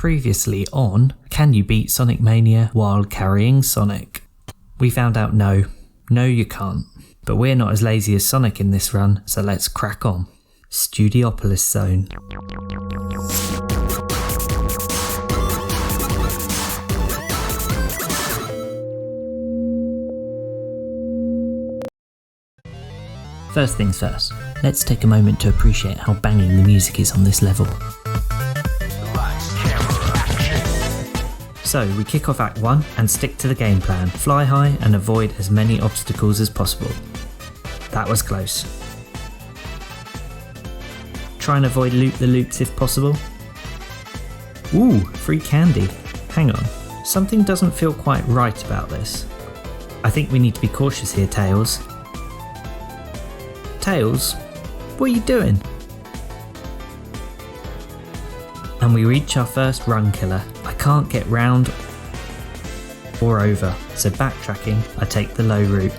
Previously on, can you beat Sonic Mania while carrying Sonic? We found out no you can't. But we're not as lazy as Sonic in this run, so let's crack on. Studiopolis Zone. First things first, let's take a moment to appreciate how banging the music is on this level. So we kick off Act 1 and stick to the game plan, fly high and avoid as many obstacles as possible. That was close. Try and avoid loop-the-loops if possible. Ooh, free candy. Hang on, something doesn't feel quite right about this. I think we need to be cautious here, Tails. Tails, what are you doing? And we reach our first run killer. I can't get round or over, so backtracking, I take the low route.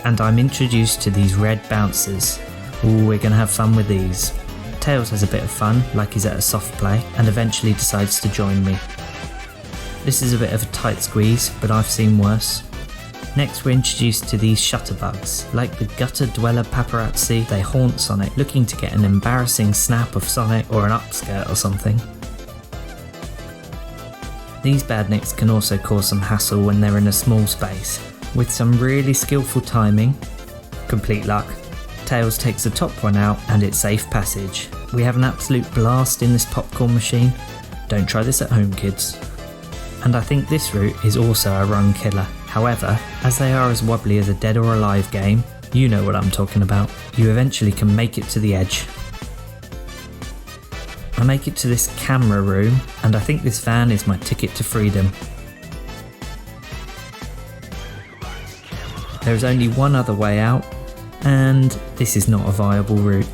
And I'm introduced to these red bouncers. Ooh, we're gonna have fun with these. Tails has a bit of fun, like he's at a soft play, and eventually decides to join me. This is a bit of a tight squeeze, but I've seen worse. Next we're introduced to these shutterbugs. Like the gutter dweller paparazzi, they haunt Sonic, looking to get an embarrassing snap of Sonic or an upskirt or something. These badniks can also cause some hassle when they're in a small space. With some really skillful timing, complete luck, Tails takes the top one out and it's safe passage. We have an absolute blast in this popcorn machine. Don't try this at home, kids. And I think this route is also a run killer. However, as they are as wobbly as a Dead or Alive game, you know what I'm talking about, you eventually can make it to the edge. I make it to this camera room, and I think this van is my ticket to freedom. There is only one other way out, and this is not a viable route.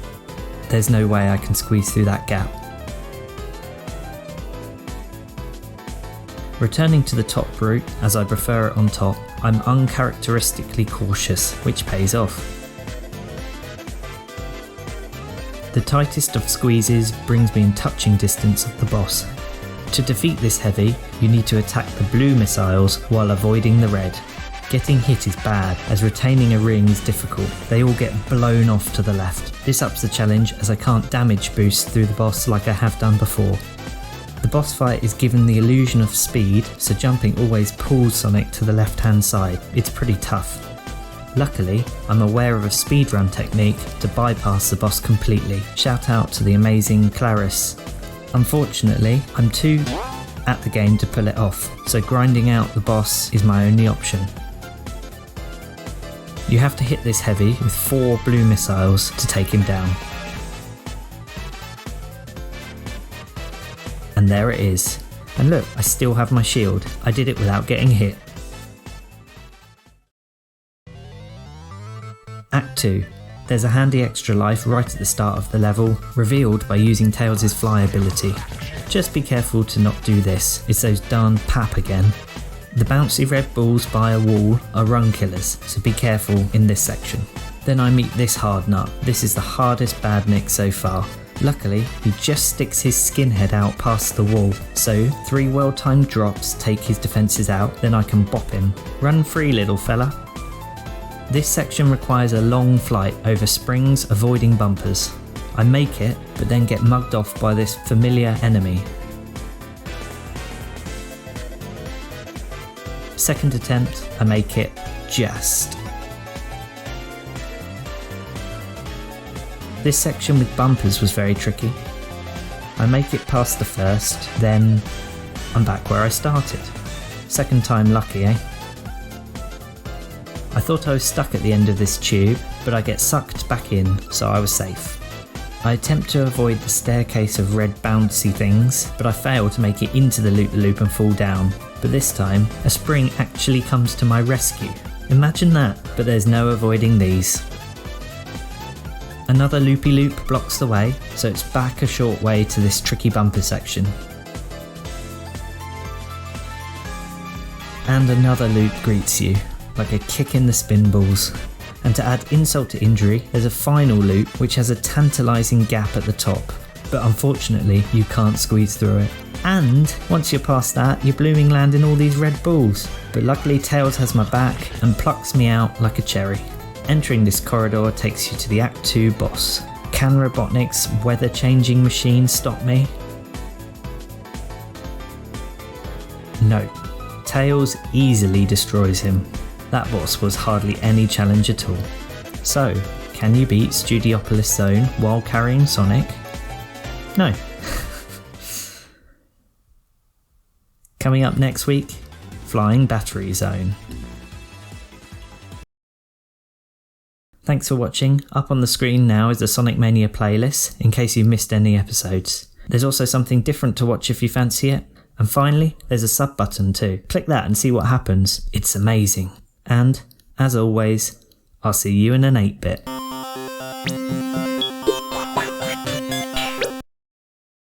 There's no way I can squeeze through that gap. Returning to the top route, as I prefer it on top, I'm uncharacteristically cautious, which pays off. The tightest of squeezes brings me in touching distance of the boss. To defeat this heavy, you need to attack the blue missiles while avoiding the red. Getting hit is bad, as retaining a ring is difficult. They all get blown off to the left. This ups the challenge as I can't damage boost through the boss like I have done before. The boss fight is given the illusion of speed, so jumping always pulls Sonic to the left hand side. It's pretty tough. Luckily, I'm aware of a speedrun technique to bypass the boss completely. Shout out to the amazing Clarice. Unfortunately, I'm too at the game to pull it off, so grinding out the boss is my only option. You have to hit this heavy with 4 blue missiles to take him down. And there it is. And look, I still have my shield. I did it without getting hit. Act 2. There's a handy extra life right at the start of the level, revealed by using Tails' fly ability. Just be careful to not do this, it's those darn pap again. The bouncy red balls by a wall are run killers, so be careful in this section. Then I meet this hard nut. This is the hardest badnik so far. Luckily, he just sticks his skinhead out past the wall, so 3 well-timed drops take his defences out, then I can bop him. Run free, little fella. This section requires a long flight over springs, avoiding bumpers. I make it, but then get mugged off by this familiar enemy. Second attempt, I make it just. This section with bumpers was very tricky. I make it past the first, then I'm back where I started. Second time lucky, eh? I thought I was stuck at the end of this tube, but I get sucked back in, so I was safe. I attempt to avoid the staircase of red bouncy things, but I fail to make it into the loop-the-loop and fall down. But this time, a spring actually comes to my rescue. Imagine that, but there's no avoiding these. Another loopy-loop blocks the way, so it's back a short way to this tricky bumper section. And another loop greets you, like a kick in the spin balls. And to add insult to injury, there's a final loop which has a tantalising gap at the top, but unfortunately you can't squeeze through it. And once you're past that, you're blooming landing all these red balls. But luckily Tails has my back and plucks me out like a cherry. Entering this corridor takes you to the Act 2 boss. Can Robotnik's weather-changing machine stop me? No. Tails easily destroys him. That boss was hardly any challenge at all. So, can you beat Studiopolis Zone while carrying Sonic? No. Coming up next week, Flying Battery Zone. Thanks for watching. Up on the screen now is the Sonic Mania playlist in case you've missed any episodes. There's also something different to watch if you fancy it. And finally, there's a sub button too. Click that and see what happens. It's amazing. And, as always, I'll see you in an 8-bit.